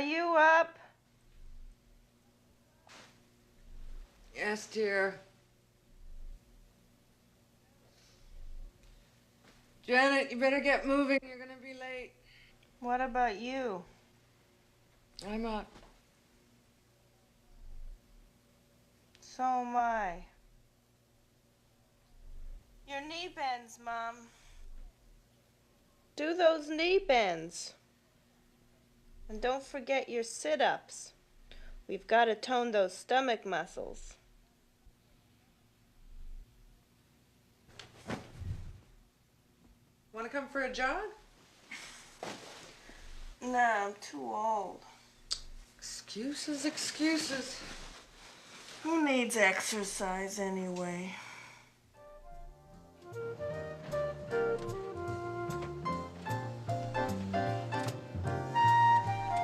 Are you up? Yes, dear. Janet, you better get moving. You're gonna be late. What about you? I'm up. So am I. Your knee bends, Mom. Do those knee bends. And don't forget your sit-ups. We've got to tone those stomach muscles. Want to come for a jog? Nah, I'm too old. Excuses, excuses. Who needs exercise anyway?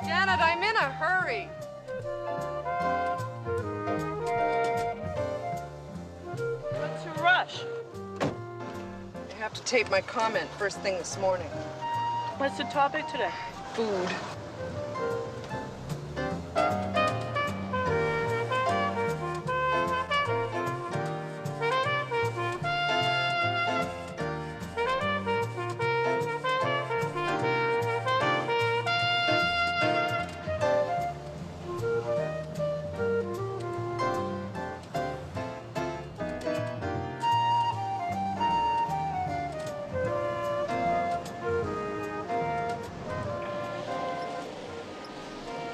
Janet, I'm in a hurry. What's your rush? I have to tape my comment first thing this morning. What's the topic today? Food.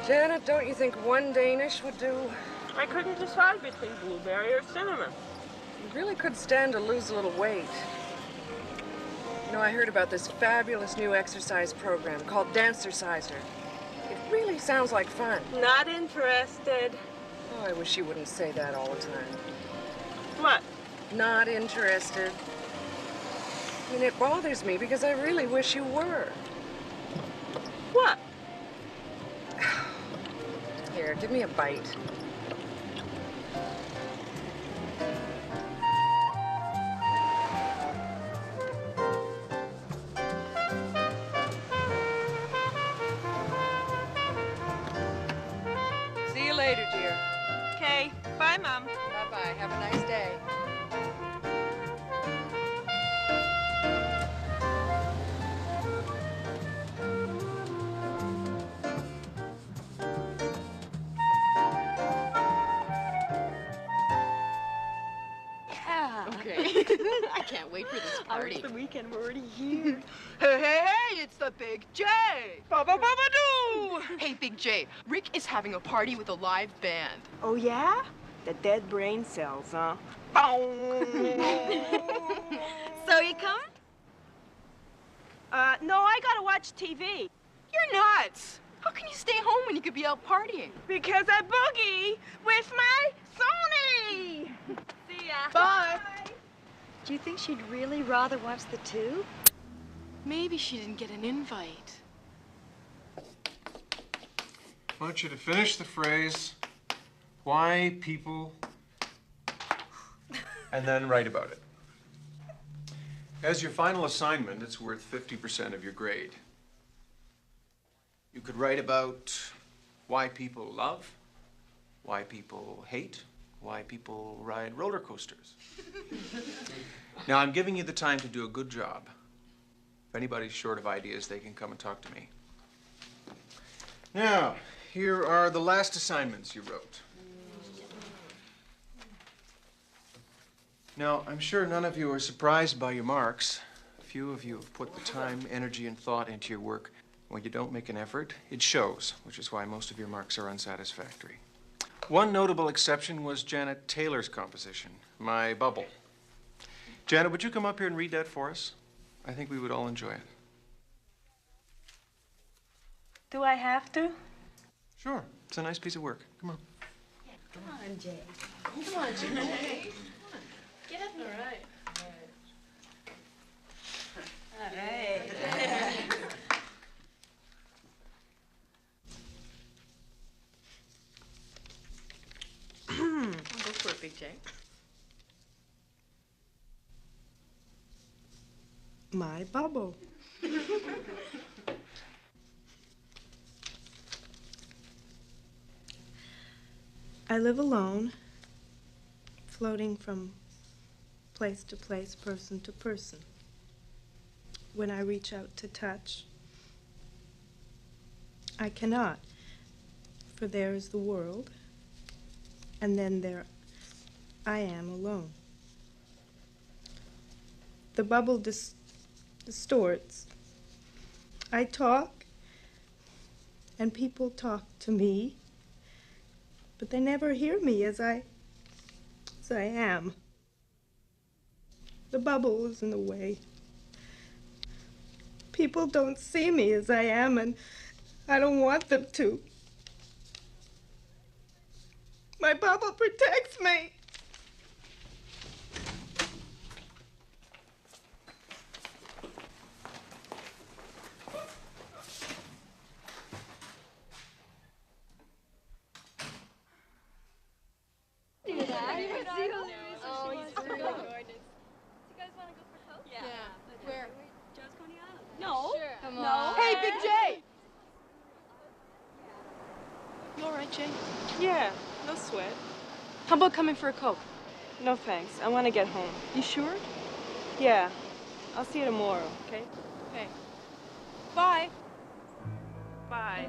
Janet, don't you think one Danish would do? I couldn't decide between blueberry or cinnamon. You really could stand to lose a little weight. You know, I heard about this fabulous new exercise program called Dancerciser. It really sounds like fun. Not interested. Oh, I wish you wouldn't say that all the time. What? Not interested. I mean, it bothers me because I really wish you were. What? Here, give me a bite. See you later, dear. Okay. Bye, Mom. Bye-bye. Have a nice day. Yeah. Okay. I can't wait for this party. It's the weekend. We're already here. Hey, hey, hey, it's the Big J. Ba-ba-ba-ba-doo! Hey, Big J, Rick is having a party with a live band. Oh, yeah? The dead brain cells, huh? So you coming? No, I gotta watch TV. You're nuts. How can you stay home when you could be out partying? Because I boogie with my Sony! See ya. Bye. Do you think she'd really rather watch the two? Maybe she didn't get an invite. I want you to finish the phrase, why people, and then write about it. As your final assignment, it's worth 50% of your grade. You could write about why people love, why people hate, why people ride roller coasters. Now, I'm giving you the time to do a good job. If anybody's short of ideas, they can come and talk to me. Now, here are the last assignments you wrote. Now, I'm sure none of you are surprised by your marks. Few of you have put the time, energy, and thought into your work. When you don't make an effort, it shows, which is why most of your marks are unsatisfactory. One notable exception was Janet Taylor's composition, My Bubble. Janet, would you come up here and read that for us? I think we would all enjoy it. Do I have to? Sure. It's a nice piece of work. Come on. Come on, Jay. Come on, Jay. Get up. All right. All right. I'll go for it, Big J. My bubble. I live alone, floating from place to place, person to person. When I reach out to touch, I cannot, for there is the world, and then there I am alone. The bubble distorts. I talk, and people talk to me, but they never hear me as I am. The bubble is in the way. People don't see me as I am, and I don't want them to. My bubble protects me. Hey, Big J! You all right, Jay? Yeah, no sweat. How about coming for a Coke? No thanks. I want to get home. You sure? Yeah. I'll see you tomorrow, okay? Okay. Bye. Bye.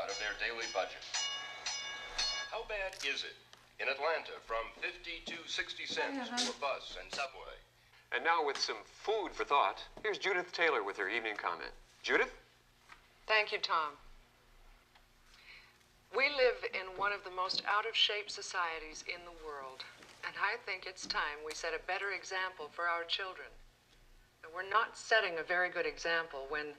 Out of their daily budget. How bad is it in Atlanta from 50 to 60 cents for bus and subway? And now with some food for thought, here's Judith Taylor with her evening comment. Judith? Thank you, Tom. We live in one of the most out-of-shape societies in the world, and I think it's time we set a better example for our children. And we're not setting a very good example when,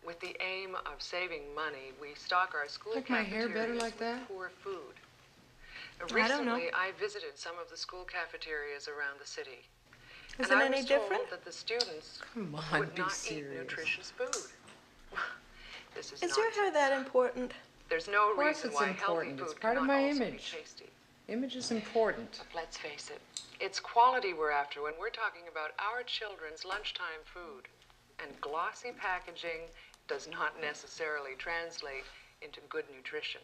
with the aim of saving money, we stock our school Like my hair better cafeterias like that? with poor food. I don't know. Recently, I visited some of the school cafeterias around the city. Is and it I any was different? told that the students Come on, would be not serious. eat nutritious food. This is Is your nonsense. hair that important? There's no Of course reason it's why healthy important. food It's part of cannot my also image. be tasty. Image is important. But let's face it, it's quality we're after when we're talking about our children's lunchtime food. And glossy packaging does not necessarily translate into good nutrition.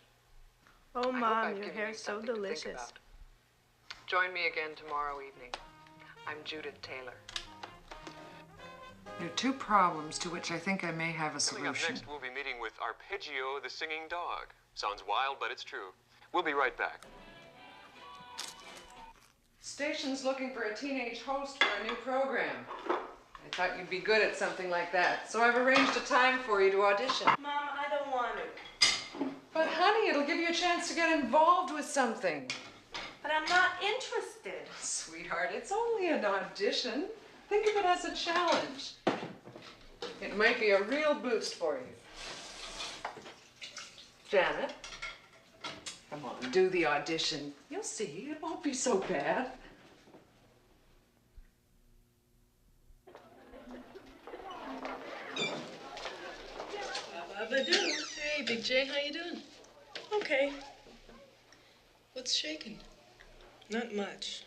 Oh, I hope Mom, I've your given hair's you so something to think delicious. about. Join me again tomorrow evening. I'm Judith Taylor. There are two problems to which I think I may have a Coming up solution. next, we'll be meeting with Arpeggio the singing dog. Sounds wild, but it's true. We'll be right back. Station's looking for a teenage host for a new program. I thought you'd be good at something like that, so I've arranged a time for you to audition. Mom, I don't want to. But honey, it'll give you a chance to get involved with something. But I'm not interested. Sweetheart, it's only an audition. Think of it as a challenge. It might be a real boost for you. Janet, come on, do the audition. You'll see, it won't be so bad. Ba-ba-doo. Hey, Big J, how you doing? Okay. What's shaking? Not much.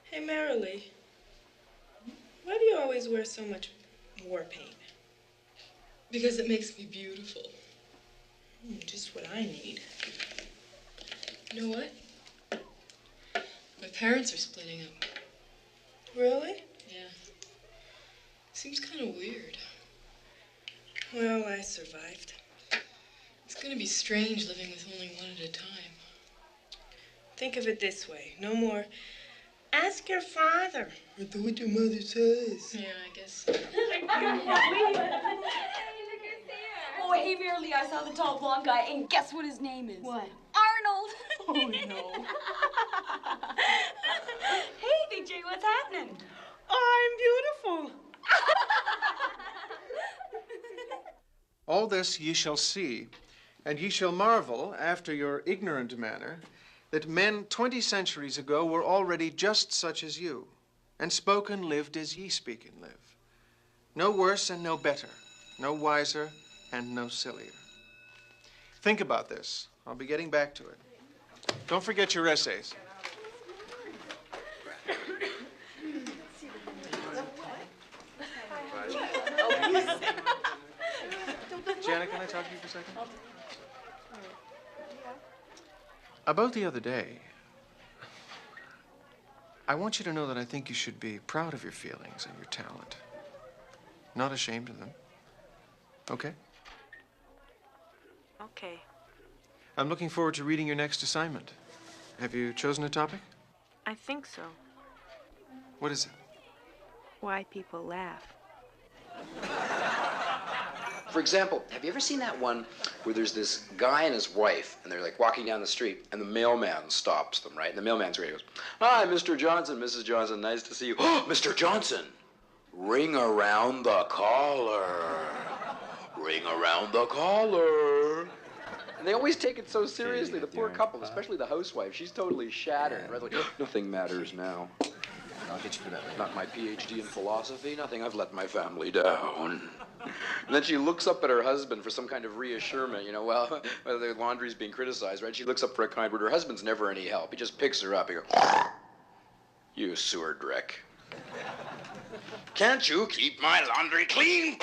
Hey, Marilee. Why do you always wear so much war paint? Because it makes me beautiful. Just what I need. You know what? My parents are splitting up. Really? Yeah. Seems kind of weird. Well, I survived. It's gonna be strange living with only one at a time. Think of it this way. No more, ask your father. Or do what your mother says. Yeah, I guess so. Oh, hey, Verily, I saw the tall blonde guy, and guess what his name is? What? Arnold. Oh, no. Hey, DJ, what's happening? I'm beautiful. All this ye shall see, and ye shall marvel, after your ignorant manner, that men 20 centuries ago were already just such as you, and spoke and lived as ye speak and live. No worse and no better, no wiser and no sillier. Think about this. I'll be getting back to it. Don't forget your essays. Janet, can I talk to you for a second? About the other day, I want you to know that I think you should be proud of your feelings and your talent. Not ashamed of them. Okay? Okay. I'm looking forward to reading your next assignment. Have you chosen a topic? I think so. What is it? Why people laugh. For example, have you ever seen that one where there's this guy and his wife, and they're like walking down the street, and the mailman stops them, right? And the mailman's ready. He goes, "Hi, Mr. Johnson, Mrs. Johnson, nice to see you." "Mr. Johnson, ring around the collar. Ring around the collar." And they always take it so seriously, the poor couple, especially the housewife. She's totally shattered. Right? Like, nothing matters now. I'll get you for that later. Not my PhD in philosophy, nothing. I've let my family down. And then she looks up at her husband for some kind of reassurance, you know, well, whether their laundry's being criticized, right? She looks up for a kind word. Her husband's never any help. He just picks her up. He goes, "You sewer dreck. Can't you keep my laundry clean?"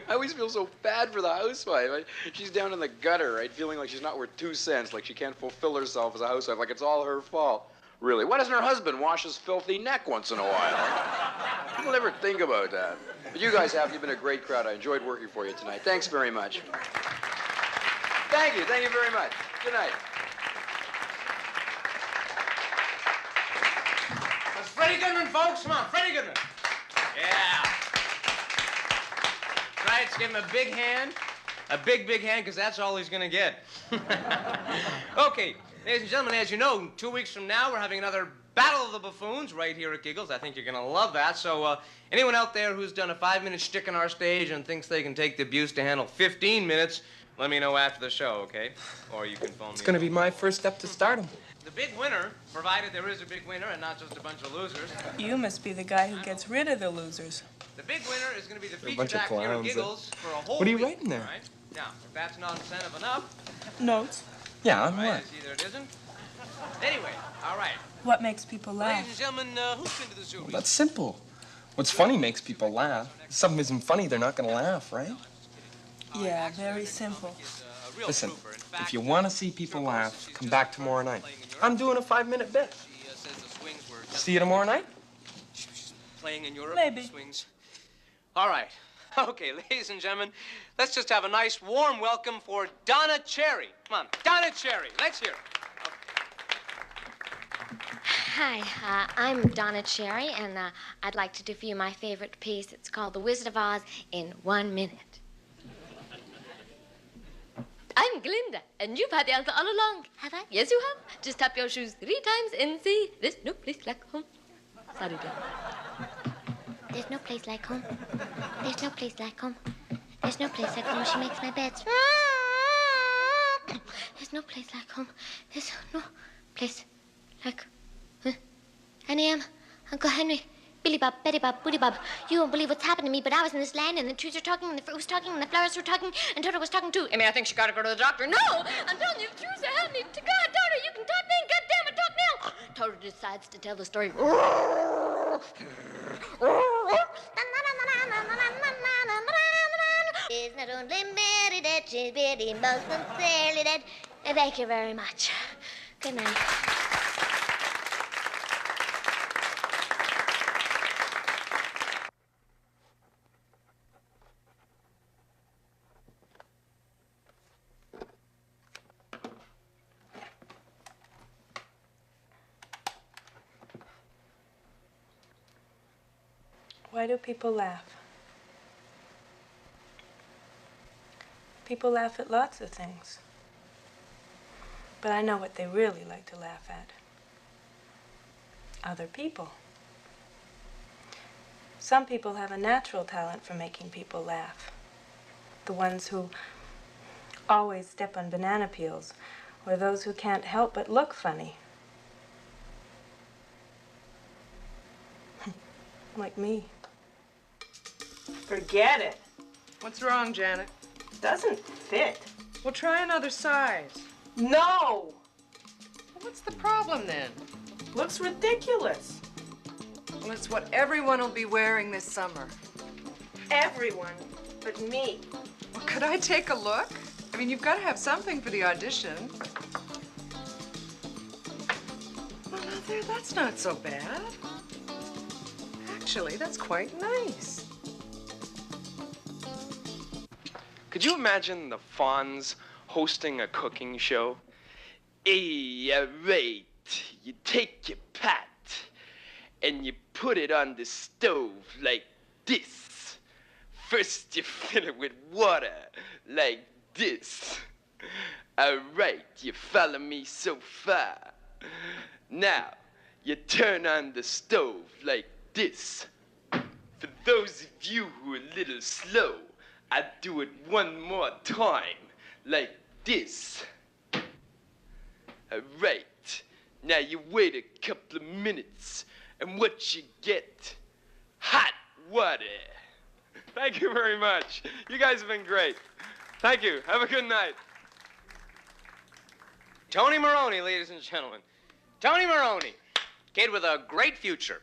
I always feel so bad for the housewife. Right? She's down in the gutter, right? Feeling like she's not worth 2 cents, like she can't fulfill herself as a housewife, like it's all her fault. Really, why doesn't her husband wash his filthy neck once in a while? People never think about that. But you guys have. You've been a great crowd. I enjoyed working for you tonight. Thanks very much. Thank you very much. Good night. That's Freddie Goodman, folks. Come on, Freddie Goodman. Yeah. Right, let's give him a big hand. A big, big hand, because that's all he's going to get. Okay, ladies and gentlemen, as you know, 2 weeks from now, we're having another Battle of the Buffoons right here at Giggles. I think you're going to love that. So anyone out there who's done a 5-minute shtick on our stage and thinks they can take the abuse to handle 15 minutes, let me know after the show, okay? Or you can phone me. It's going to be my first step to stardom. The big winner, provided there is a big winner and not just a bunch of losers. You must be the guy who gets rid of the losers. The big winner is going to be the They're a bunch featured of act here at clowns. Giggles for a whole What are you week, writing there? Right? Now, if that's not incentive enough, Notes. Yeah, on right, what? it's either it isn't. Anyway, all right. What makes people Ladies laugh? and gentlemen, who's been to the zoo? Well, that's simple. What's funny makes people laugh. If something isn't funny, they're not going to laugh, right? Yeah, very simple. Listen, if you want to see people laugh, come back tomorrow night. I'm doing a 5-minute bit. See you tomorrow night? Playing in Europe. Maybe. Swings. All right. Okay, ladies and gentlemen, let's just have a nice warm welcome for Donna Cherry. Come on, Donna Cherry. Let's hear it. Hi, I'm Donna Cherry, and I'd like to do for you my favorite piece. It's called The Wizard of Oz in 1 minute. I'm Glinda, and you've had the answer all along, have I? Yes, you have. Just tap your shoes 3 times and say, "There's no place like home." Sorry, dear. There's no place like home. There's no place like home. There's no place like home. She makes my beds. There's no place like home. There's no place like... Annie, Uncle Henry, Billy Bob, Betty Bob, Booty Bob. You won't believe what's happened to me, but I was in this land, and the trees are talking, and the fruit was talking, and the flowers were talking, and Toto was talking too. I mean, I think she gotta go to the doctor. No! I'm telling you the truth, so help me to God, Toto, you can talk then. God damn it, talk now! Toto decides to tell the story. She's not only married, she's really most sincerely dead. Thank you very much. Good night. Why do people laugh? People laugh at lots of things. But I know what they really like to laugh at. Other people. Some people have a natural talent for making people laugh. The ones who always step on banana peels, or those who can't help but look funny. Like me. Forget it. What's wrong, Janet? Doesn't fit. Well, try another size. No! Well, what's the problem then? Looks ridiculous. Well, it's what everyone will be wearing this summer. Everyone but me. Well, could I take a look? I mean, you've got to have something for the audition. Well, now there, that's not so bad. Actually, that's quite nice. Could you imagine the Fonz hosting a cooking show? Hey, right. You take your pot and you put it on the stove like this. First you fill it with water like this. All right, you follow me so far. Now, you turn on the stove like this. For those of you who are a little slow, I'll do it one more time, like this. All right, now you wait a couple of minutes, and what you get? Hot water. Thank you very much. You guys have been great. Thank you. Have a good night. Tony Maroney, ladies and gentlemen. Tony Maroney, kid with a great future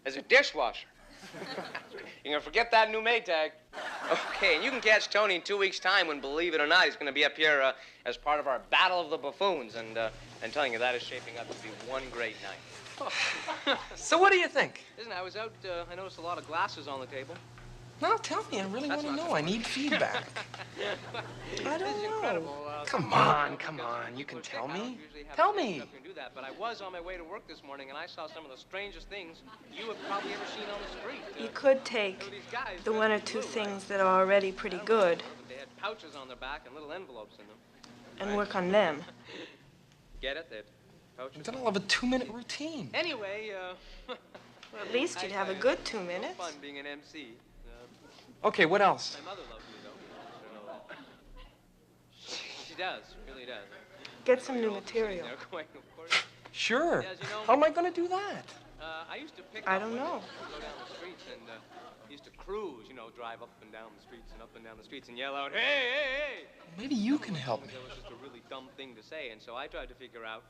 as a dishwasher. You're gonna forget that new Maytag. Okay, and you can catch Tony in 2 weeks' time when, believe it or not, he's gonna be up here as part of our Battle of the Buffoons, and I'm telling you, that is shaping up to be one great night. So what do you think? Listen, I was out, I noticed a lot of glasses on the table. No, tell me. I really want to know. I need feedback. I don't know. Come on. You can tell me. Tell me. Do that, but I was on my way to work this morning, and I saw some of the strangest things you have probably ever seen on the street. You could take the one or two things that are already pretty good They had pouches on their back and little envelopes in them. and work on them. Get it? They had pouches. Then I'll have a 2-minute routine. Anyway, Well, at least you'd have a good 2 minutes. fun being an MC. Okay, what else? My mother loves me, though. I don't know that. She does, really does. Get some new material. They're going, of course. Sure. Yes, you know, How am I going to do that? I used to pick I up don't women know. who go down the streets and used to cruise, drive up and down the streets and up and down the streets and yell out, hey, hey, hey! Maybe you can help me. It was just a really dumb thing to say, and so I tried to figure out.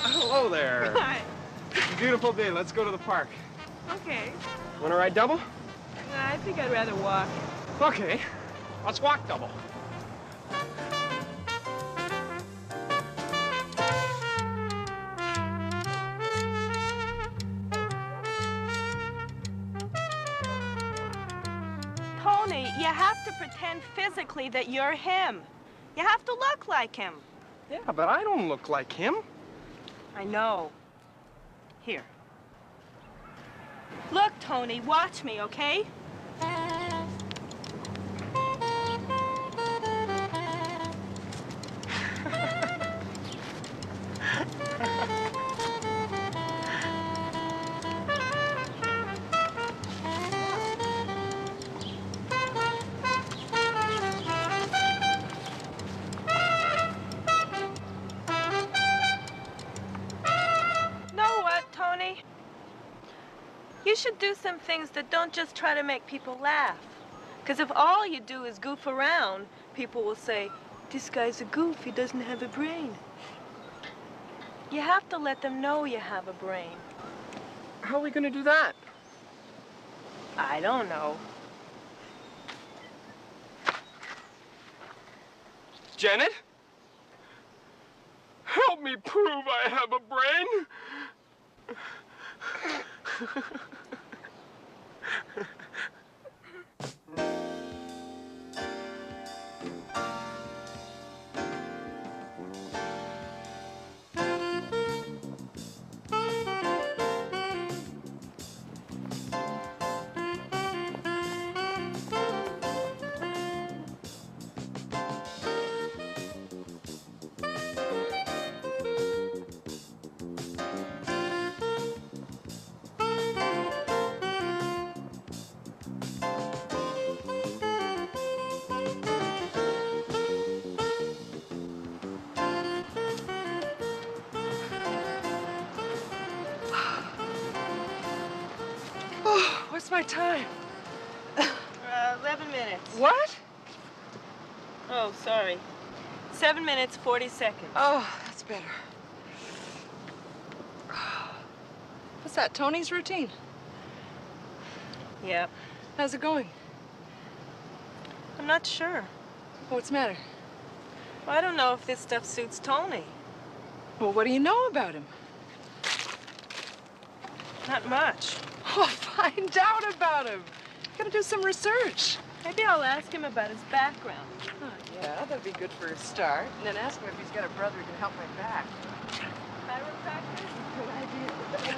Hello there. Hi. It's a beautiful day. Let's go to the park. Okay. Want to ride double? I think I'd rather walk. Okay. Let's walk double. Tony, you have to pretend physically that you're him. You have to look like him. Yeah, but I don't look like him. I know. Here. Look, Tony, watch me, okay? You should do some things that don't just try to make people laugh. Because if all you do is goof around, people will say, this guy's a goof, he doesn't have a brain. You have to let them know you have a brain. How are we gonna do that? I don't know. Janet? Help me prove I have a brain. What's my time? 11 minutes. What? Oh, sorry. 7 minutes, 40 seconds. Oh, that's better. What's that, Tony's routine? Yep. How's it going? I'm not sure. What's the matter? Well, I don't know if this stuff suits Tony. Well, what do you know about him? Not much. Oh, find out about him. Gotta do some research. Maybe I'll ask him about his background. Oh, yeah, that'd be good for a start. And then ask him if he's got a brother who can help my back. Chiropractor? Good idea.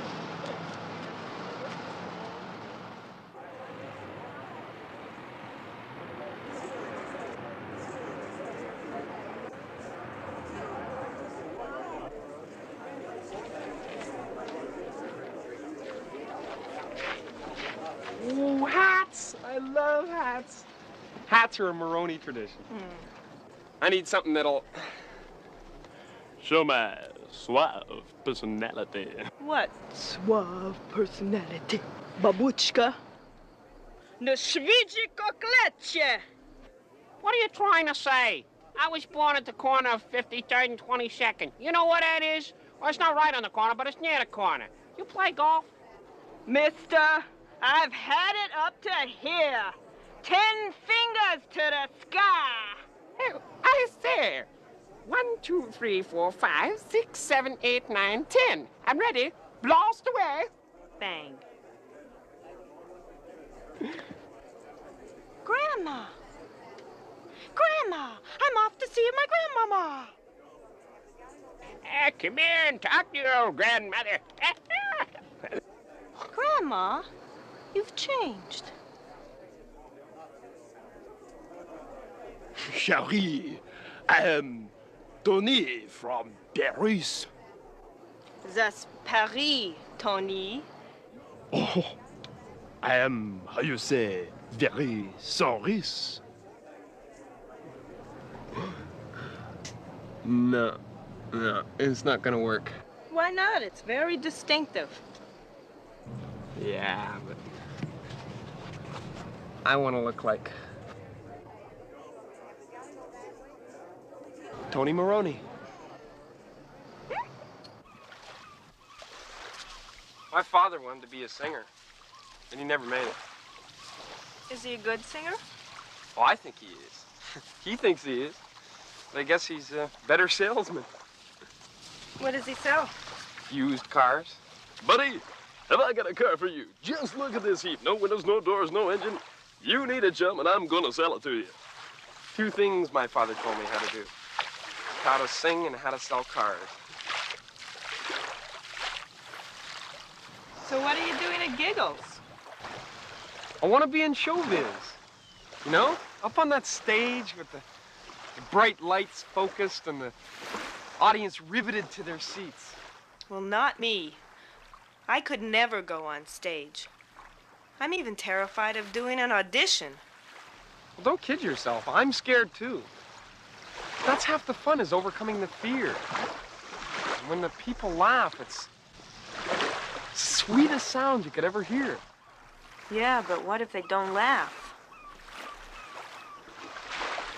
Ooh, hats! I love hats. Hats are a Maroney tradition. I need something that'll show my suave personality. What? Suave personality. Babuchka. Nashviji kokletje. What are you trying to say? I was born at the corner of 53rd and 22nd. You know what that is? Well, it's not right on the corner, but it's near the corner. You play golf? Mister, I've had it up to here. 10 fingers to the sky. Oh, I say. 1, 2, 3, 4, 5, 6, 7, 8, 9, 10. I'm ready. Blast away. Bang. Grandma. Grandma, I'm off to see my grandmama. Come here and talk to your old grandmother. Grandma, you've changed. Carrey, I am Tony from Paris. That's Paris, Tony. Oh, I am, how you say, very sorry. No, it's not gonna work. Why not? It's very distinctive. Yeah, but I want to look like Tony Maroney. My father wanted to be a singer, and he never made it. Is he a good singer? Oh, I think he is. He thinks he is. But I guess he's a better salesman. What does he sell? Used cars. Buddy, have I got a car for you? Just look at this heap. No windows, no doors, no engine. You need a chum, and I'm gonna sell it to you. 2 things my father told me how to do. How to sing and how to sell cars. So what are you doing at Giggles? I want to be in showbiz. You know? Up on that stage with the bright lights focused and the audience riveted to their seats. Well, not me. I could never go on stage. I'm even terrified of doing an audition. Well, don't kid yourself. I'm scared too. That's half the fun, is overcoming the fear. And when the people laugh, it's sweetest sound you could ever hear. Yeah, but what if they don't laugh?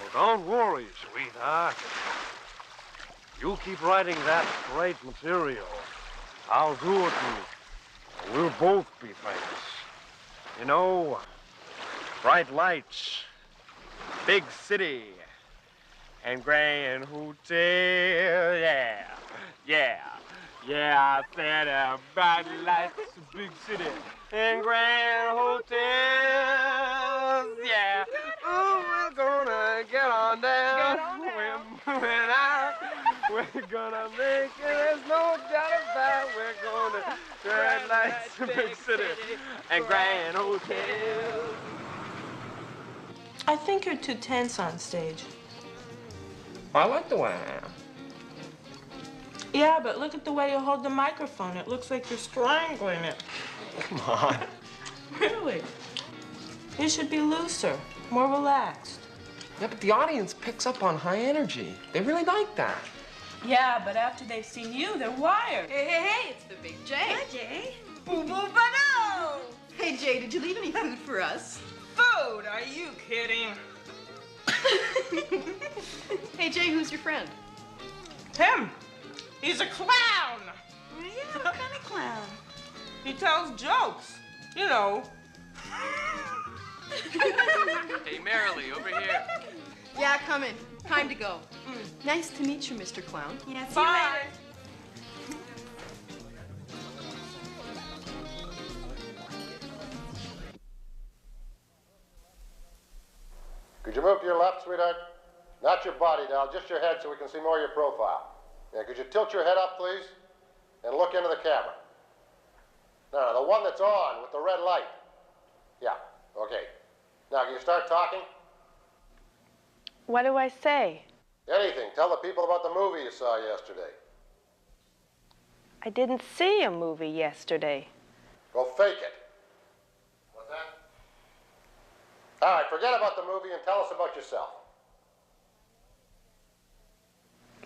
Well, don't worry, sweetheart. You keep writing that great material. I'll do it, and we'll both be famous. You know, bright lights, big city, and grand hotel, yeah, yeah. Yeah, I said bright lights, big city, and grand hotels, yeah. Ooh, we're gonna get on down. We're gonna make it, there's no doubt about it. We're gonna bright lights, big city, and grand hotels. I think you're too tense on stage. I like the way I am. Yeah, but look at the way you hold the microphone. It looks like you're strangling it. Come on. Really? You should be looser, more relaxed. Yeah, but the audience picks up on high energy. They really like that. Yeah, but after they've seen you, they're wired. Hey, hey, hey, it's the big J. Hi, Jay. Boo-boo-ba-no! Hey, Jay, did you leave any food for us? Food? Are you kidding? Hey, Jay, who's your friend? Him. He's a clown. Yeah, what kind of clown? He tells jokes. You know. Hey, Marilee, over here. Yeah, come in. Time to go. Nice to meet you, Mr. Clown. Yeah, see Bye. you later. Could you move to your left, sweetheart? Not your body, doll, just your head so we can see more of your profile. Yeah, could you tilt your head up, please? And look into the camera. No, the one that's on with the red light. Yeah, okay. Now, can you start talking? What do I say? Anything. Tell the people about the movie you saw yesterday. I didn't see a movie yesterday. Go fake it. What's that? All right, forget about the movie and tell us about yourself.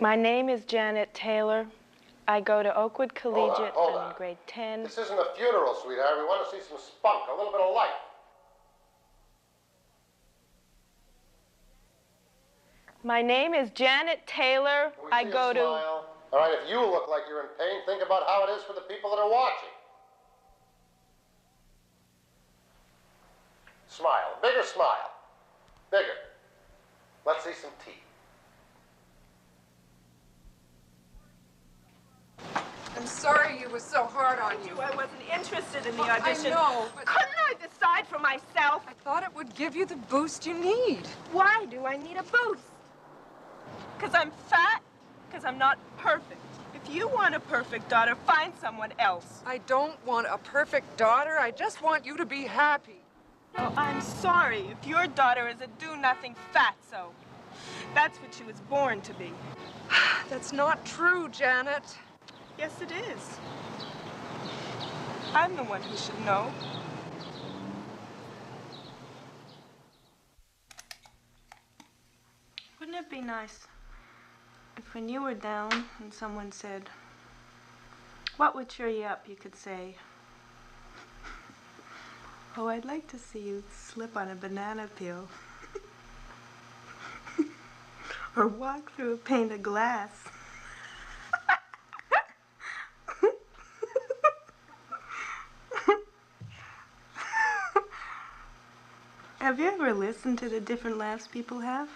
My name is Janet Taylor. I go to Oakwood Collegiate Hold on. in grade 10. This isn't a funeral, sweetheart. We want to see some spunk, a little bit of life. My name is Janet Taylor. Can we I see go a to... smile? All right, if you look like you're in pain, think about how it is for the people that are watching. Smile. Bigger smile. Bigger. Let's see some teeth. I'm sorry you was so hard on you. I wasn't interested in the Well, audition. I know, but Couldn't I decide for myself? I thought it would give you the boost you need. Why do I need a boost? Because I'm fat? Because I'm not perfect. If you want a perfect daughter, find someone else. I don't want a perfect daughter. I just want you to be happy. Oh, I'm sorry if your daughter is a do-nothing fatso. That's what she was born to be. That's not true, Janet. Yes, it is. I'm the one who should know. Wouldn't it be nice if when you were down and someone said, what would cheer you up, you could say, oh, I'd like to see you slip on a banana peel. Or walk through a pane of glass. Have you ever listened to the different laughs people have?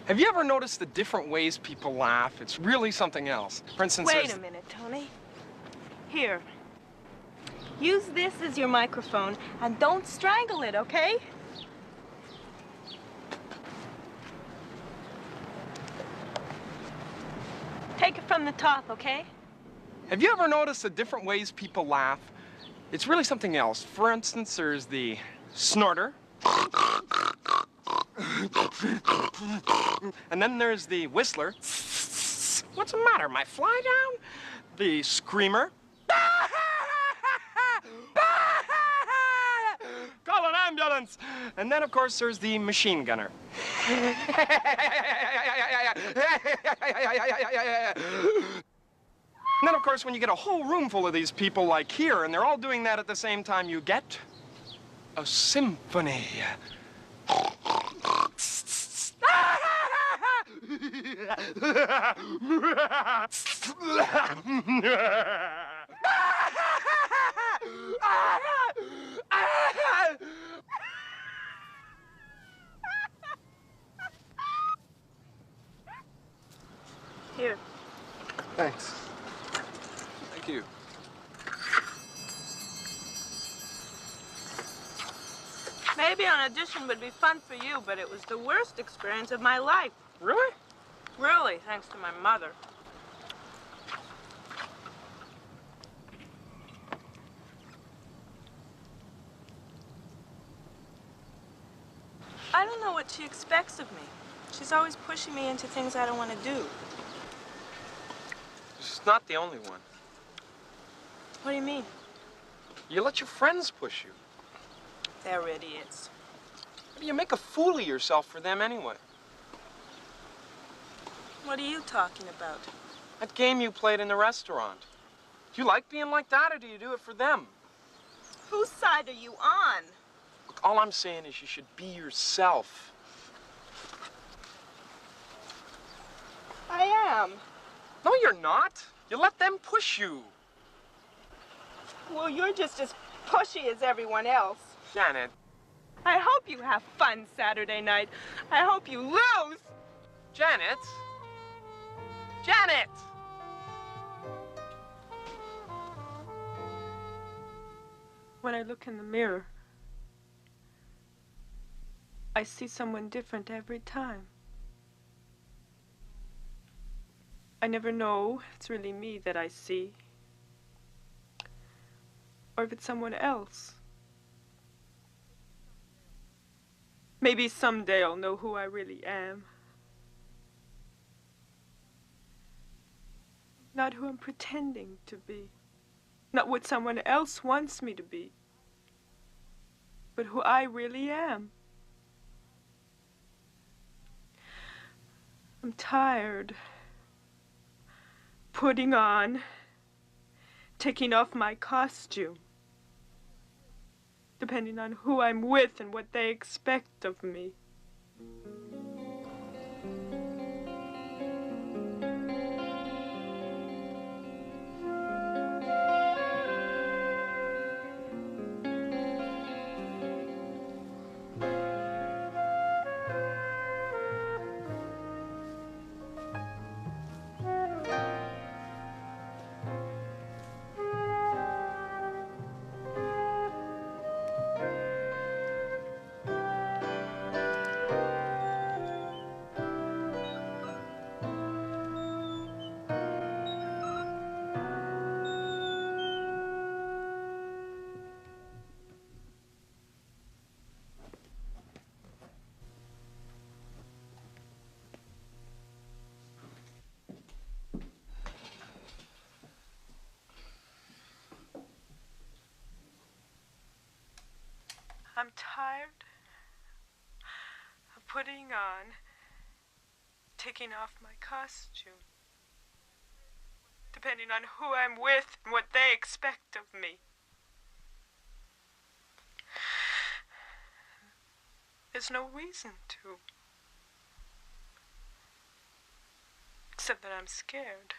Have you ever noticed the different ways people laugh? It's really something else. For instance, Wait a minute, Tony. Here. Use this as your microphone and don't strangle it, okay? Take it from the top, okay? Have you ever noticed the different ways people laugh? It's really something else. For instance, there's the snorter. And then there's the whistler. What's the matter, my fly down? The screamer. Call an ambulance. And then, of course, there's the machine gunner. And then, of course, when you get a whole room full of these people like here, and they're all doing that at the same time, you get a symphony. Here. Thanks. Thank you. Maybe an audition would be fun for you, but it was the worst experience of my life. Really? Really, thanks to my mother. I don't know what she expects of me. She's always pushing me into things I don't want to do. She's not the only one. What do you mean? You let your friends push you. They're idiots. You make a fool of yourself for them anyway. What are you talking about? That game you played in the restaurant. Do you like being like that, or do you do it for them? Whose side are you on? Look, all I'm saying is you should be yourself. I am. No, you're not. You let them push you. Well, you're just as pushy as everyone else. Janet. I hope you have fun Saturday night. I hope you lose. Janet? Janet! When I look in the mirror, I see someone different every time. I never know if it's really me that I see, or if it's someone else. Maybe someday I'll know who I really am. Not who I'm pretending to be. Not what someone else wants me to be. But who I really am. I'm tired. Putting on, taking off my costume. Depending on who I'm with and what they expect of me. I'm tired of putting on, taking off my costume, depending on who I'm with and what they expect of me. There's no reason to, except that I'm scared.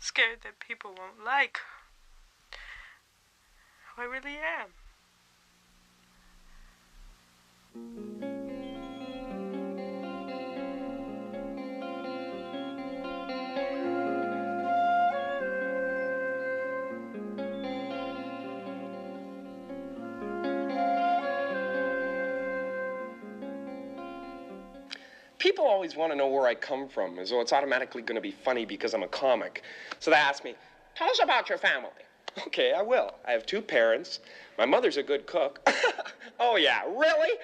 Scared that people won't like who I really am. People always want to know where I come from, as though it's automatically going to be funny because I'm a comic. So they ask me, tell us about your family. Okay, I will. I have 2 parents. My mother's a good cook. Oh, yeah, really?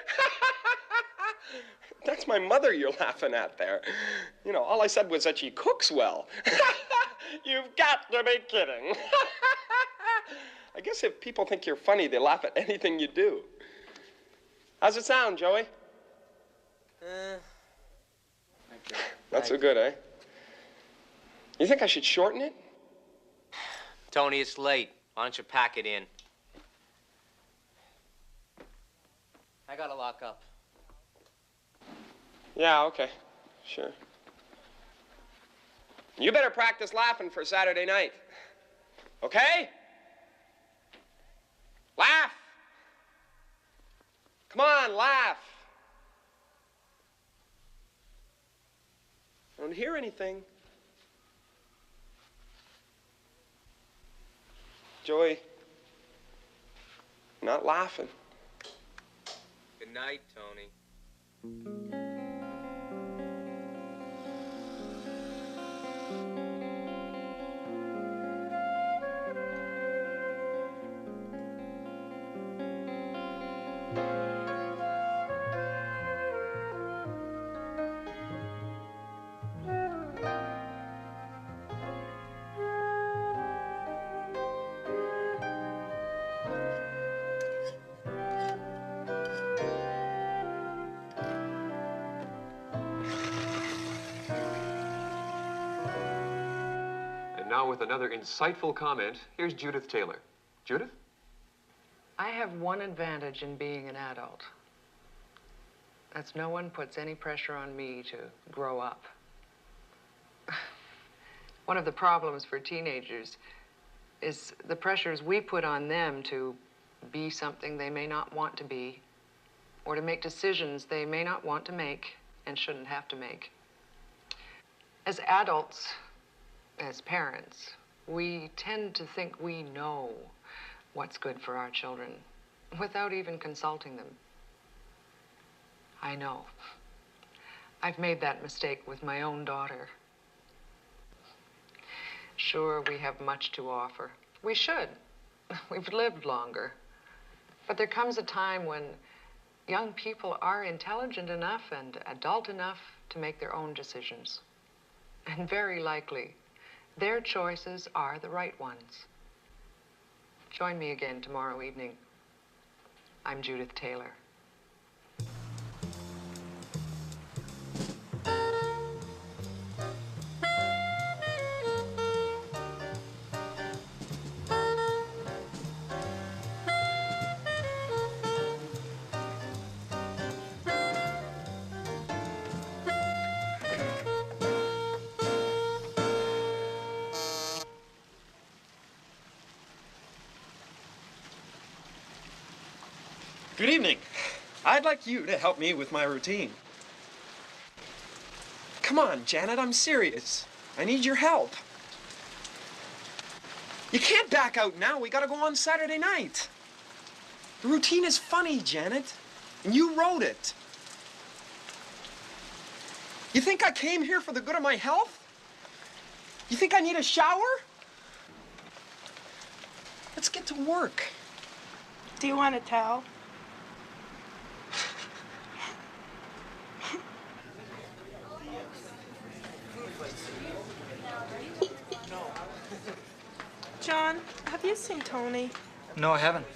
That's my mother you're laughing at there. You know, all I said was that she cooks well. You've got to be kidding. I guess if people think you're funny, they laugh at anything you do. How's it sound, Joey? Not so good, eh? You think I should shorten it? Tony, it's late. Why don't you pack it in? I gotta lock up. Yeah, okay. Sure. You better practice laughing for Saturday night. Okay? Laugh! Come on, laugh! I don't hear anything. Joey, not laughing. Good night, Tony. Now with another insightful comment, here's Judith Taylor. Judith? I have one advantage in being an adult. That's no one puts any pressure on me to grow up. One of the problems for teenagers is the pressures we put on them to be something they may not want to be, or to make decisions they may not want to make and shouldn't have to make. As adults, as parents, we tend to think we know what's good for our children without even consulting them. I know. I've made that mistake with my own daughter. Sure, we have much to offer. We should. We've lived longer. But there comes a time when young people are intelligent enough and adult enough to make their own decisions. And very likely, their choices are the right ones. Join me again tomorrow evening. I'm Judith Taylor. Good evening. I'd like you to help me with my routine. Come on, Janet, I'm serious. I need your help. You can't back out now. We gotta go on Saturday night. The routine is funny, Janet, and you wrote it. You think I came here for the good of my health? You think I need a shower? Let's get to work. Do you want a towel? John, have you seen Tony? No, I haven't.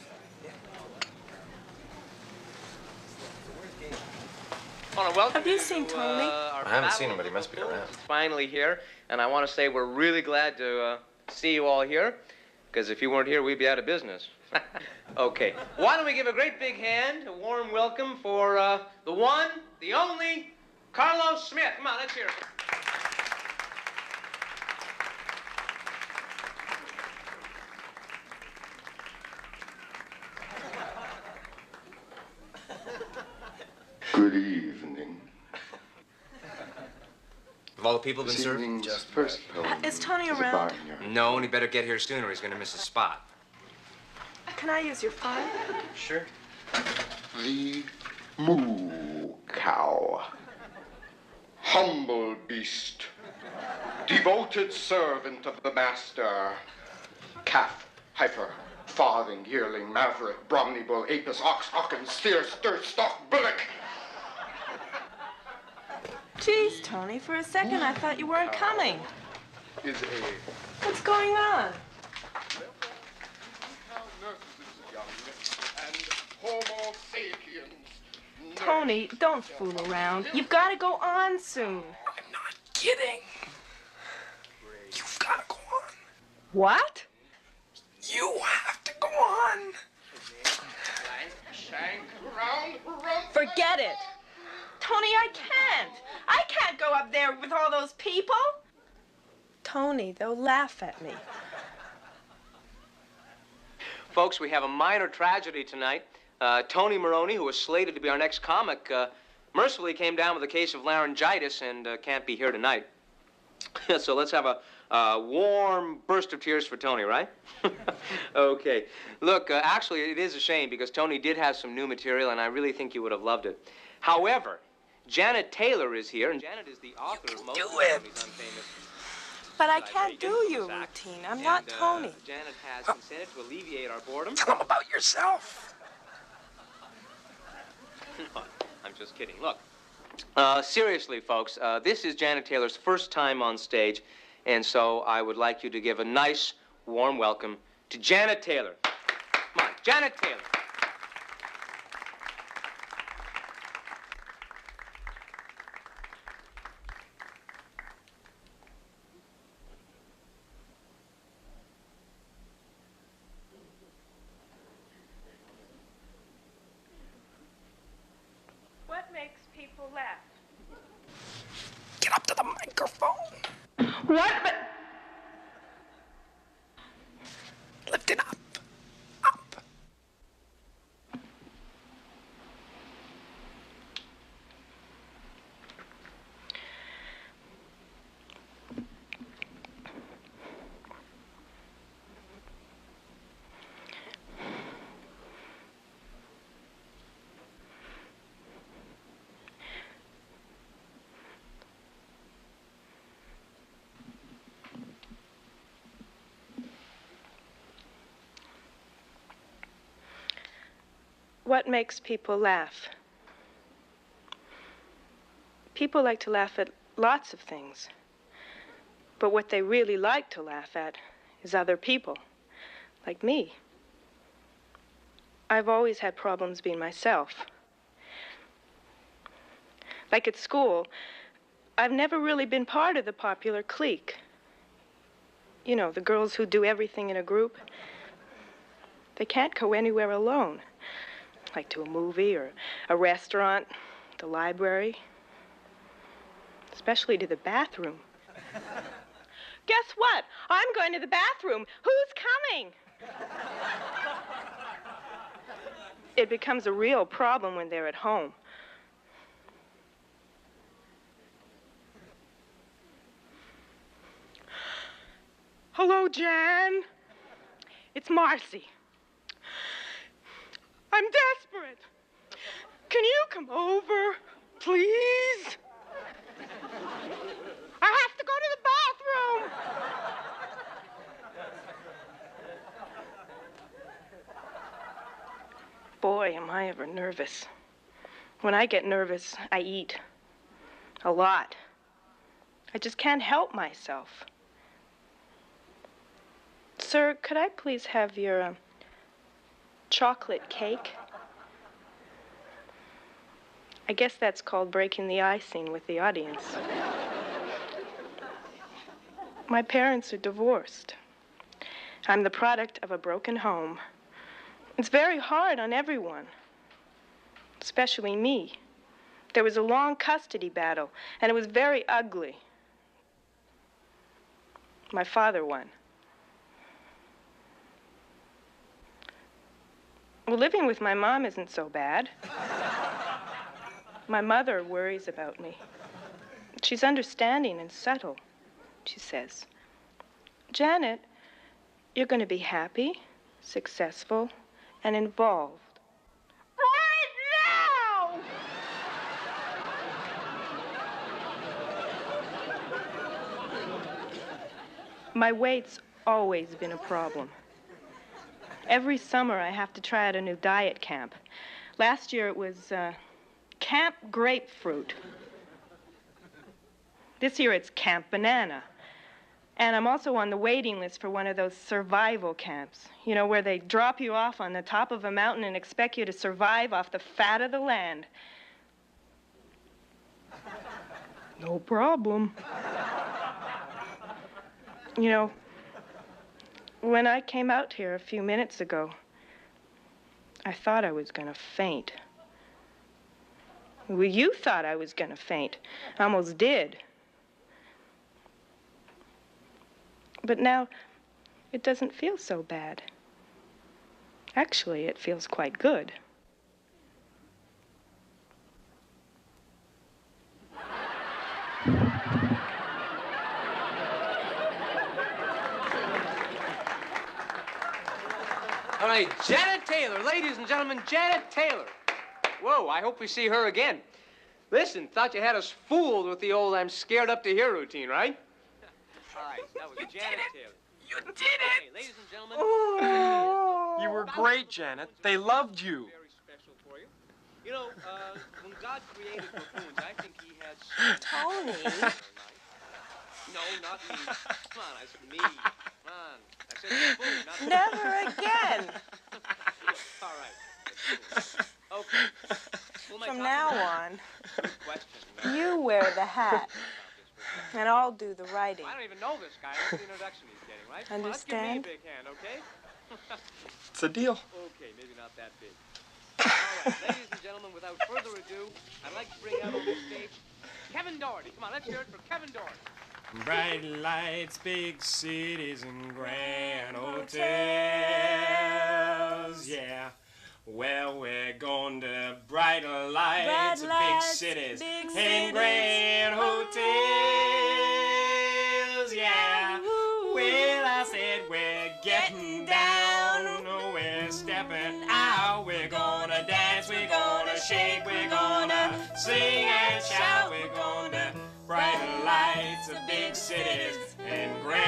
Have you seen Tony? I haven't seen him, but he must be around. He's finally here, and I want to say we're really glad to see you all here, because if you weren't here, we'd be out of business. Okay. Why don't we give a great big hand, a warm welcome for the one, the only, Carlos Smith. Come on, let's hear it. Good evening. Have all the people been This served? evening's first poem Is Tony is a around? barnyard. No, and he better get here sooner. He's going to miss his spot. Can I use your phone? Sure. The moo cow. Humble beast. Devoted servant of the master. Calf, heifer, farthing, yearling, maverick, Bromley bull, apis, ox, ocken, steer, stir, stock, bullock. Geez, Tony, for a second I thought you weren't coming. Is a What's going on? and Homo sapiens. Tony, don't fool around. You've got to go on soon. Kidding. You What? You have to go on. Forget it. Tony, I can't. I can't go up there with all those people. Tony, they'll laugh at me. Folks, we have a minor tragedy tonight. Tony Maroney, who was slated to be our next comic, mercifully came down with a case of laryngitis and can't be here tonight. So let's have a warm burst of tears for Tony, right? Okay. Look, actually, it is a shame because Tony did have some new material, and I really think you would have loved it. However, Janet Taylor is here, and Janet is the author of most of Tony's unfamous. But I can't do your routine. I'm not Tony. Janet has consented to alleviate our boredom. Tell them about yourself. I'm just kidding. Look, seriously, folks, this is Janet Taylor's first time on stage, and so I would like you to give a nice, warm welcome to Janet Taylor. Come on, Janet Taylor. What makes people laugh? Get up to the microphone. What? But lift it up. what makes people laugh? People like to laugh at lots of things. But what they really like to laugh at is other people, like me. I've always had problems being myself. Like at school, I've never really been part of the popular clique. You know, the girls who do everything in a group. They can't go anywhere alone, like to a movie or a restaurant, the library, especially to the bathroom. Guess what? I'm going to the bathroom. Who's coming? It becomes a real problem when they're at home. Hello, Jan. It's Marcy. I'm desperate. Can you come over, please? I have to go to the bathroom. Boy, am I ever nervous. When I get nervous, I eat. A lot. I just can't help myself. Sir, could I please have your chocolate cake? I guess that's called breaking the ice scene with the audience. My parents are divorced. I'm the product of a broken home. It's very hard on everyone, especially me. There was a long custody battle, and it was very ugly. My father won. Well, living with my mom isn't so bad. My mother worries about me. She's understanding and subtle. She says, Janet, you're going to be happy, successful, and involved. Right now! My weight's always been a problem. Every summer, I have to try out a new diet camp. Last year, it was Camp Grapefruit. This year, it's Camp Banana. And I'm also on the waiting list for one of those survival camps, you know, where they drop you off on the top of a mountain and expect you to survive off the fat of the land. No problem. You know, When I came out here a few minutes ago, I thought I was going to faint. Well, you thought I was going to faint. I almost did. But now, it doesn't feel so bad. Actually, it feels quite good. All right, Janet Taylor, ladies and gentlemen, Janet Taylor. Whoa, I hope we see her again. Listen, thought you had us fooled with the old I'm scared up to here routine, right? All right, that was Janet Taylor. You did it! Okay, ladies and gentlemen. You were great, Janet. They loved you. Very special for you. You know, when God created buffoons, I think he had... Tony. No, not me. Come on, I said me. Come on. I said buffoon, not Never again. All right. Okay. From now on, Question. you wear the hat, and I'll do the writing. I don't even know this guy. I don't know the introduction he's getting, right? Come on, let's Understand? give me a big hand, okay? It's a deal. Okay, maybe not that big. All right, ladies and gentlemen, without further ado, I'd like to bring out on the stage Kevin Doherty. Come on, let's hear it for Kevin Doherty. Bright lights, big cities, and grand hotels, yeah. Well, we're going to brighter lights, big cities, and grand hotels, yeah. Well, I said we're getting down, we're stepping out, we're gonna dance, we're gonna shake, we're gonna sing and shout, we're gonna brighter lights of big cities and grand